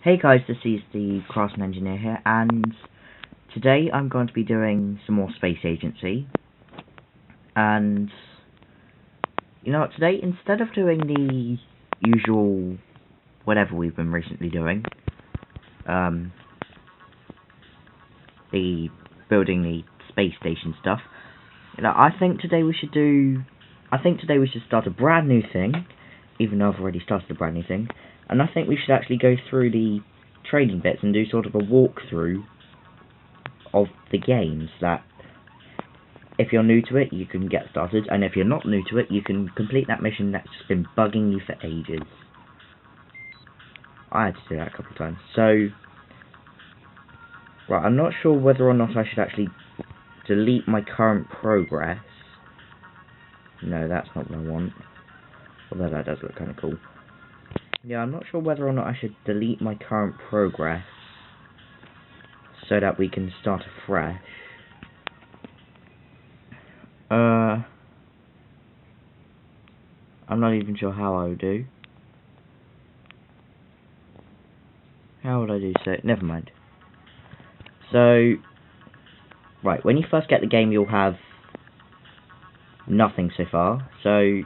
Hey guys, this is the Craftsman Engineer here, and today I'm going to be doing some more Space Agency. And you know what, today, instead of doing the usual whatever we've been recently doing, the building the space station stuff, I think today we should start a brand new thing, even though I've already started a brand new thing. And I think we should actually go through the trading bits and do sort of a walkthrough of the games, that if you're new to it, you can get started, and if you're not new to it, you can complete that mission that's just been bugging you for ages. I had to do that a couple of times. So, right, I'm not sure whether or not I should actually delete my current progress. No, that's not what I want. Although that does look kind of cool. Yeah, I'm not sure whether or not I should delete my current progress so that we can start afresh. I'm not even sure how I would do. How would I do so? Never mind. So, right, when you first get the game, you'll have nothing so far. So,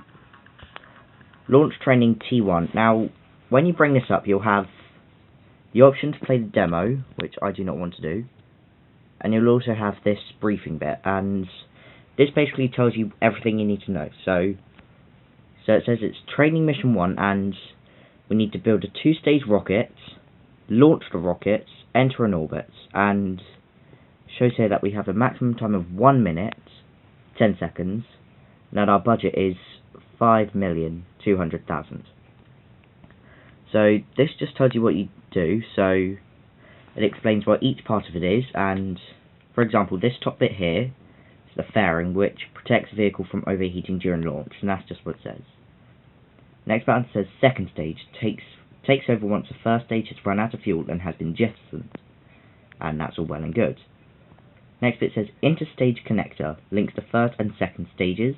launch training T1. Now, when you bring this up, you'll have the option to play the demo, which I do not want to do. And you'll also have this briefing bit, and this basically tells you everything you need to know. So it says it's training mission 1, and we need to build a 2-stage rocket, launch the rockets, enter an orbit, and shows here that we have a maximum time of 1 minute, 10 seconds, and that our budget is 5,200,000. So this just tells you what you do. So it explains what each part of it is, and for example, this top bit here is the fairing, which protects the vehicle from overheating during launch, and that's just what it says. Next button says second stage, takes over once the first stage has run out of fuel and has been jettisoned, and that's all well and good. Next bit says interstage connector, links the first and second stages,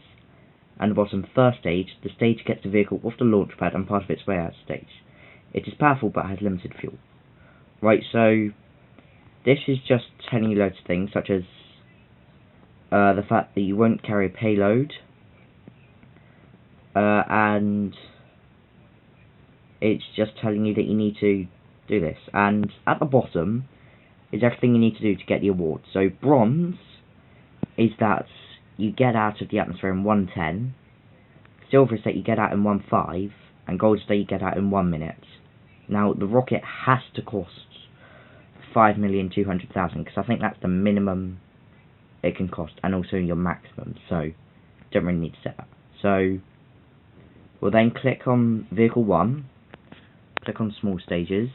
and the bottom first stage, the stage gets the vehicle off the launch pad and part of its way out of stage. It is powerful but has limited fuel. Right, so this is just telling you loads of things, such as the fact that you won't carry a payload, and it's just telling you that you need to do this. And at the bottom is everything you need to do to get the award. So bronze is that you get out of the atmosphere in 1:10, silver is that you get out in 1:05, and gold is that you get out in 1 minute. Now the rocket has to cost 5,200,000, because I think that's the minimum it can cost, and also your maximum, so don't really need to set that. So we'll then click on vehicle 1, click on small stages,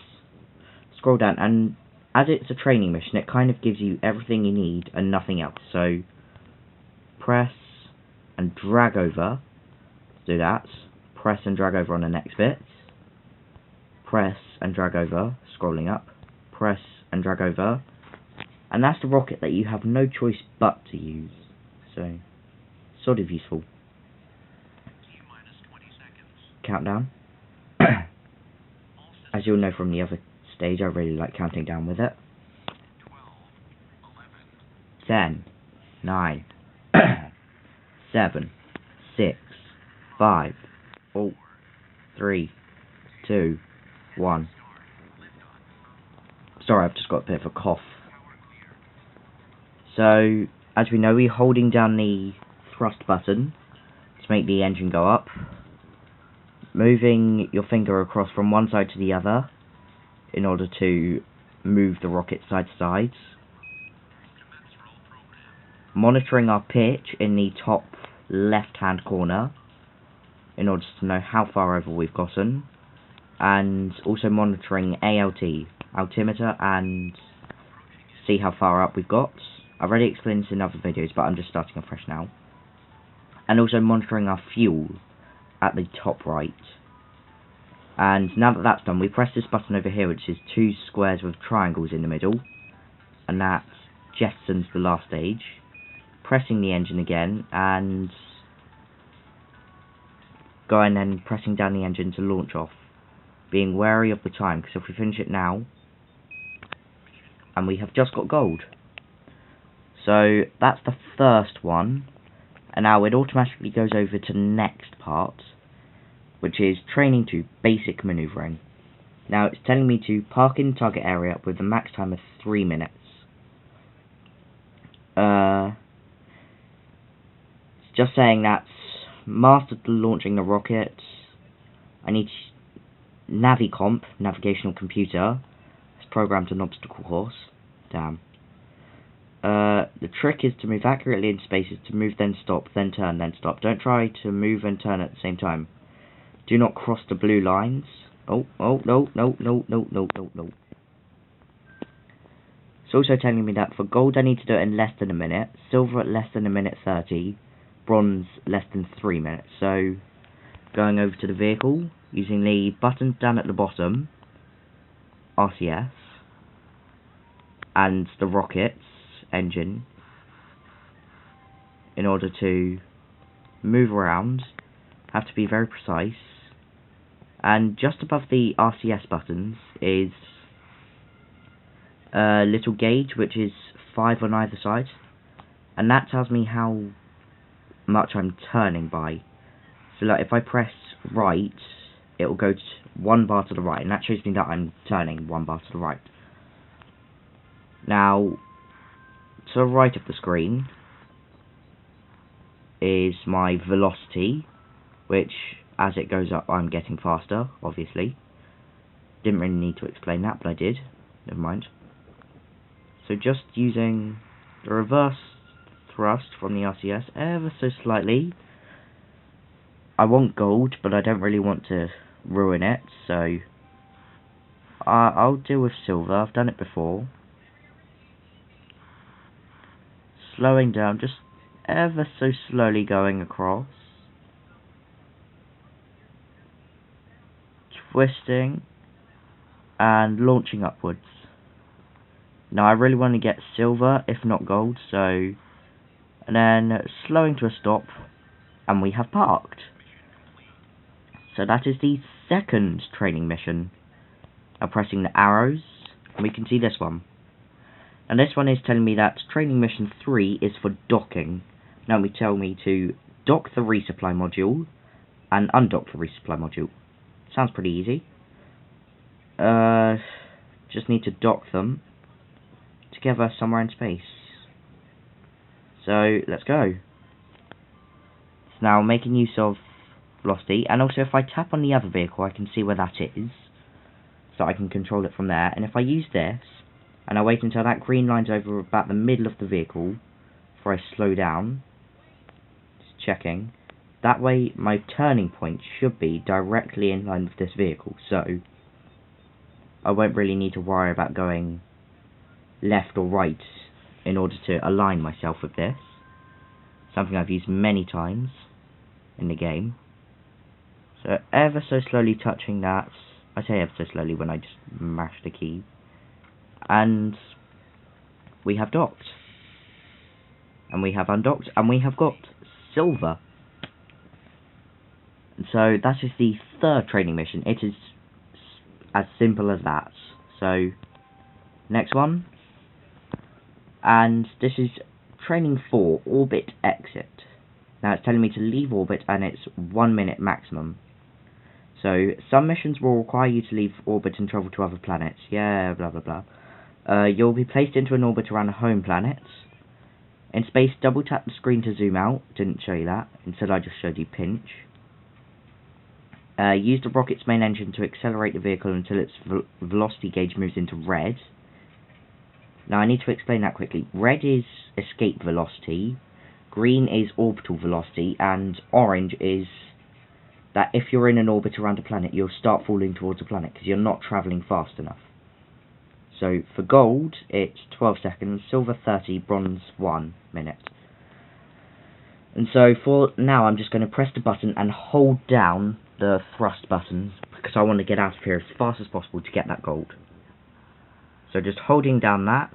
scroll down, and as it's a training mission, it kind of gives you everything you need and nothing else. So press and drag over to do that, press and drag over on the next bit, press and drag over, scrolling up, press and drag over, and that's the rocket that you have no choice but to use. So, sort of useful. Countdown. As you'll know from the other stage, I really like counting down with it. 10, 9, 7, 6, 5, 4, 3, 2, 1. Sorry, I've just got a bit of a cough. So, as we know, we're holding down the thrust button to make the engine go up, moving your finger across from one side to the other in order to move the rocket side to sides, monitoring our pitch in the top left hand corner in order to know how far over we've gotten, and also monitoring ALT, altimeter, and see how far up we've got. I've already explained this in other videos, but I'm just starting afresh now. And also monitoring our fuel at the top right. And now that that's done, we press this button over here, which is 2 squares with triangles in the middle, and that jettisons the last stage. Pressing the engine again, and going and pressing down the engine to launch off. being wary of the time, because if we finish it now, and we have just got gold. So that's the first one, and now it automatically goes over to the next part, which is training to basic maneuvering. Now it's telling me to park in the target area with a max time of 3 minutes. It's just saying that's mastered launching the rockets. I need Navicomp, navigational computer. It's programmed an obstacle course. Damn. The trick is to move accurately in spaces, to move then stop, then turn, then stop. Don't try to move and turn at the same time. Do not cross the blue lines. Oh, no. It's also telling me that for gold I need to do it in less than a minute, silver at less than a minute 30, bronze less than 3 minutes. So, going over to the vehicle, using the buttons down at the bottom, RCS, and the rockets engine, in order to move around, have to be very precise. And just above the RCS buttons is a little gauge, which is 5 on either side, and that tells me how much I'm turning by. So like if I press right, it will go to 1 bar to the right, and that shows me that I'm turning 1 bar to the right. Now, to the right of the screen is my velocity, which as it goes up I'm getting faster, obviously. Didn't really need to explain that, but I did. Never mind. So just using the reverse thrust from the RCS ever so slightly. I want gold, but I don't really want to ruin it, so I'll deal with silver. I've done it before. Slowing down, just ever so slowly going across. Twisting and launching upwards. Now I really want to get silver, if not gold, so... And then slowing to a stop, and we have parked. So that is the second training mission. Now pressing the arrows, and we can see this one. And this one is telling me that training mission 3 is for docking. Now it tell me to dock the resupply module, and undock the resupply module. Sounds pretty easy. Just need to dock them together somewhere in space. So let's go. It's now making use of velocity, and also if I tap on the other vehicle I can see where that is, so I can control it from there. And if I use this and I wait until that green line's over about the middle of the vehicle before I slow down, just checking, that way my turning point should be directly in line with this vehicle, so I won't really need to worry about going left or right in order to align myself with this. Something I've used many times in the game. So ever so slowly touching that. I say ever so slowly when I just mash the key. And we have docked. And we have undocked. And we have got silver. And so that is the third training mission. It is as simple as that. So next one. And this is training 4, orbit exit. Now it's telling me to leave orbit and it's 1 minute maximum. So some missions will require you to leave orbit and travel to other planets. Yeah, blah blah blah. You'll be placed into an orbit around a home planet. In space, double tap the screen to zoom out. Didn't show you that. Instead I just showed you pinch. Use the rocket's main engine to accelerate the vehicle until its velocity gauge moves into red. Now I need to explain that quickly. Red is escape velocity, green is orbital velocity, and orange is that if you're in an orbit around a planet, you'll start falling towards a planet because you're not travelling fast enough. So for gold, it's 12 seconds, silver 30, bronze 1 minute. And so for now, I'm just going to press the button and hold down the thrust buttons because I want to get out of here as fast as possible to get that gold. So just holding down that,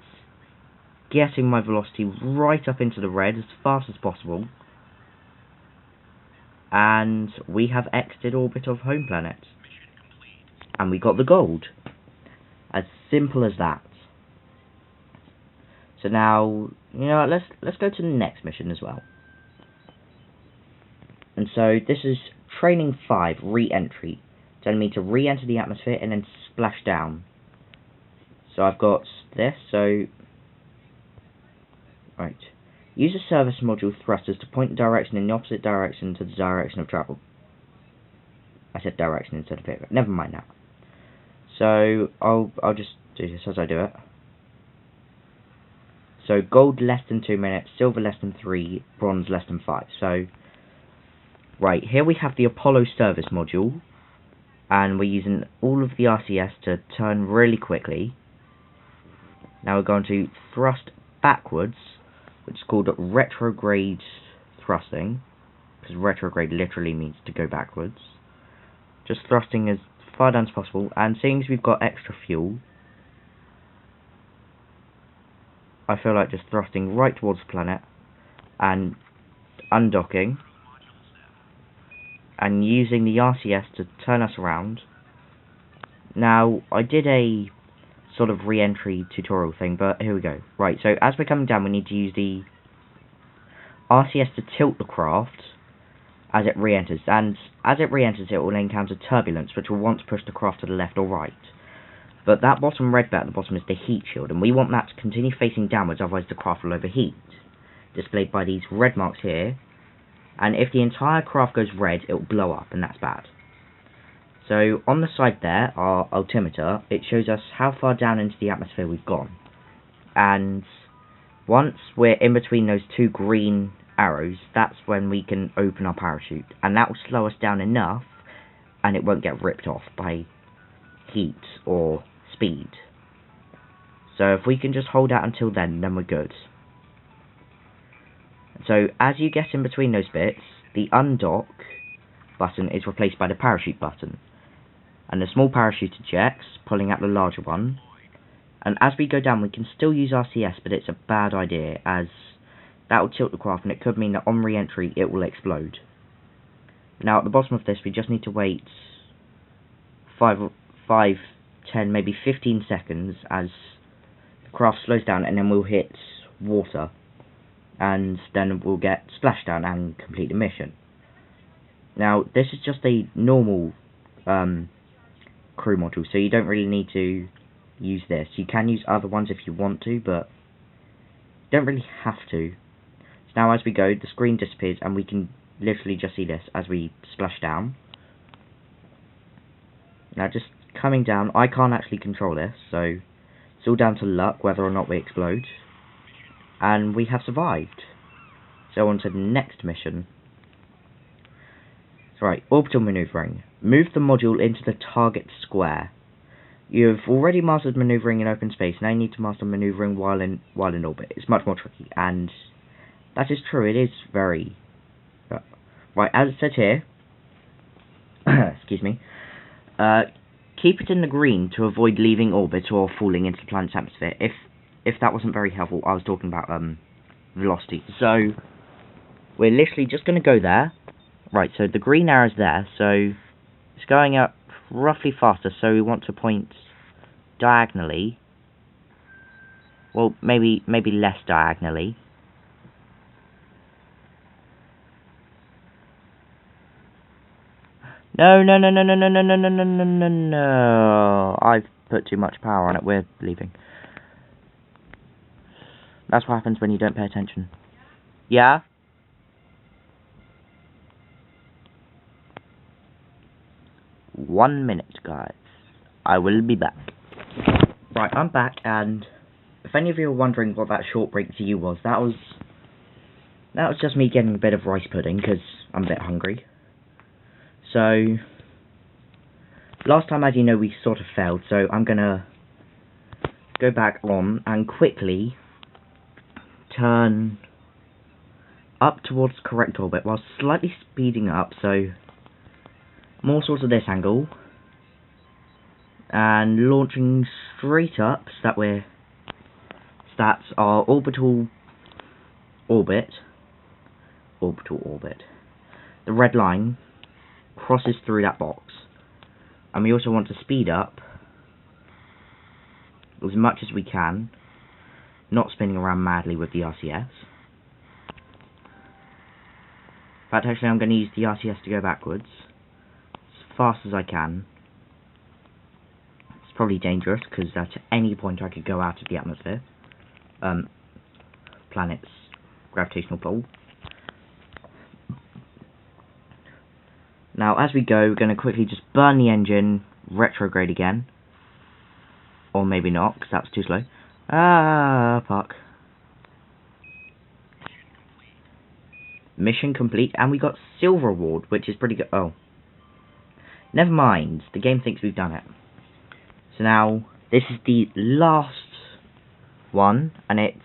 getting my velocity right up into the red as fast as possible, and we have exited orbit of home planet. and we got the gold. As simple as that. So now, you know what, let's go to the next mission as well. And so this is training 5, re-entry, telling me to re-enter the atmosphere and then splash down. So I've got this, so right. Use a service module thrusters to point the direction in the opposite direction to the direction of travel. I said direction instead of it, never mind that. So I'll just do this as I do it. So gold less than 2 minutes, silver less than 3, bronze less than 5. So right, here we have the Apollo service module, and we're using all of the RCS to turn really quickly. Now we're going to thrust backwards, which is called retrograde thrusting, because retrograde literally means to go backwards. Just thrusting as far down as possible, and seeing as we've got extra fuel, I feel like just thrusting right towards the planet and undocking and using the RCS to turn us around. Now, I did a sort of re-entry tutorial thing, but here we go. Right, so as we're coming down, we need to use the RCS to tilt the craft as it re-enters, and as it re-enters it will encounter turbulence, which will want to push the craft to the left or right. But that bottom red bit at the bottom is the heat shield, and we want that to continue facing downwards, otherwise the craft will overheat, displayed by these red marks here. And if the entire craft goes red, it will blow up, and that's bad. So on the side there, our altimeter, it shows us how far down into the atmosphere we've gone. And once we're in between those two green arrows, that's when we can open our parachute, and that will slow us down enough, and it won't get ripped off by heat or speed. So if we can just hold out until then we're good. So as you get in between those bits, the undock button is replaced by the parachute button, and the small parachute ejects, pulling out the larger one. And as we go down, we can still use RCS, but it's a bad idea, as that will tilt the craft, and it could mean that on re-entry it will explode. Now at the bottom of this, we just need to wait 5, 10, maybe 15 seconds as the craft slows down, and then we'll hit water, and then we'll get splashdown and complete the mission. Now this is just a normal crew module, so you don't really need to use this. You can use other ones if you want to, but you don't really have to. So now as we go, the screen disappears, and we can literally just see this as we splash down. Now just coming down, I can't actually control this, so it's all down to luck whether or not we explode. And we have survived. So on to the next mission. Right, orbital maneuvering. Move the module into the target square. You've already mastered maneuvering in open space, now you need to master maneuvering while in orbit. It's much more tricky, and that is true, it is very... Right, as it said here, excuse me, keep it in the green to avoid leaving orbit or falling into the planet's atmosphere. If that wasn't very helpful, I was talking about velocity. So we're literally just going to go there. Right, so the green arrow's there, so it's going up roughly faster, so we want to point diagonally. Well, maybe less diagonally. No. I've put too much power on it. We're leaving. That's what happens when you don't pay attention. Yeah? One minute, guys. I will be back. Right, I'm back, and if any of you are wondering what that short break to you was, that was just me getting a bit of rice pudding, because I'm a bit hungry. So, last time, as you know, we sort of failed, so I'm gonna go back on and quickly turn up towards the correct orbit while slightly speeding up, so more sorts of this angle, and launching straight up so that that's our orbital orbit. The red line crosses through that box. And we also want to speed up as much as we can, not spinning around madly with the RCS. In fact, actually I'm going to use the RCS to go backwards as fast as I can. It's probably dangerous because at any point I could go out of the atmosphere. Planet's gravitational pull. Now as we go, we're going to quickly just burn the engine, retrograde again. Or maybe not, because that's too slow. Park. Mission complete, and we got silver award, which is pretty good. Oh. Never mind, the game thinks we've done it. So now, this is the last one, and it's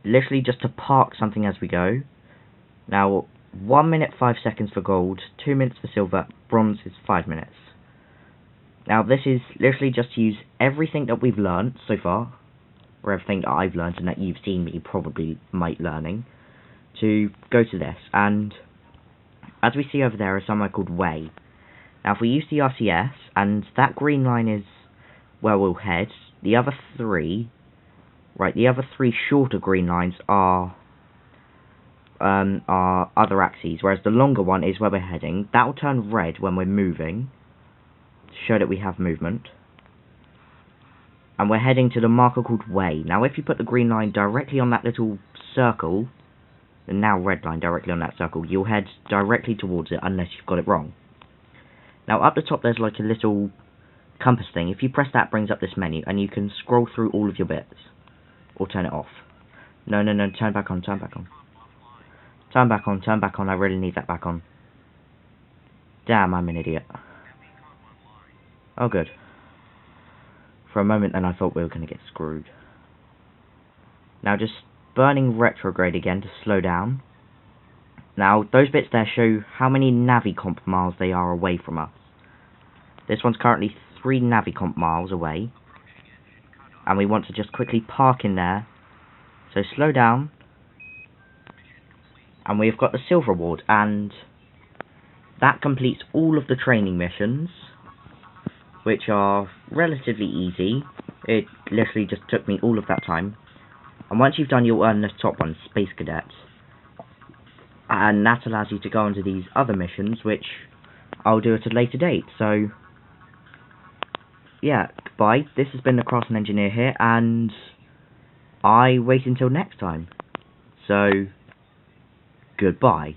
literally just to park something as we go. Now, 1 minute 5 seconds for gold, 2 minutes for silver, bronze is 5 minutes. Now this is literally just to use everything that we've learned so far, or everything that I've learned and that you've seen me probably might learning, to go to this. And as we see over there is somewhere called way. Now if we use the RCS, and that green line is where we'll head, the other three shorter green lines are other axes, whereas the longer one is where we're heading. That will turn red when we're moving, to show that we have movement. And we're heading to the marker called way. Now if you put the green line directly on that little circle, the now red line directly on that circle, you'll head directly towards it unless you've got it wrong. Now up the top there's like a little compass thing. If you press that, it brings up this menu and you can scroll through all of your bits. Or turn it off. No, turn back on, turn back on. Turn back on, turn back on, I really need that back on. Damn, I'm an idiot. Oh good. For a moment then I thought we were going to get screwed. Now just burning retrograde again to slow down. Now those bits there show how many navicomp miles they are away from us. This one's currently 3 navicomp miles away. And we want to just quickly park in there. So slow down. And we've got the silver award, and that completes all of the training missions, which are relatively easy. It literally just took me all of that time. And once you've done, you'll earn this top one, Space Cadets. And that allows you to go on to these other missions, which I'll do at a later date. So, yeah, goodbye. This has been the Craftsman Engineer here, and I wait until next time. So, goodbye.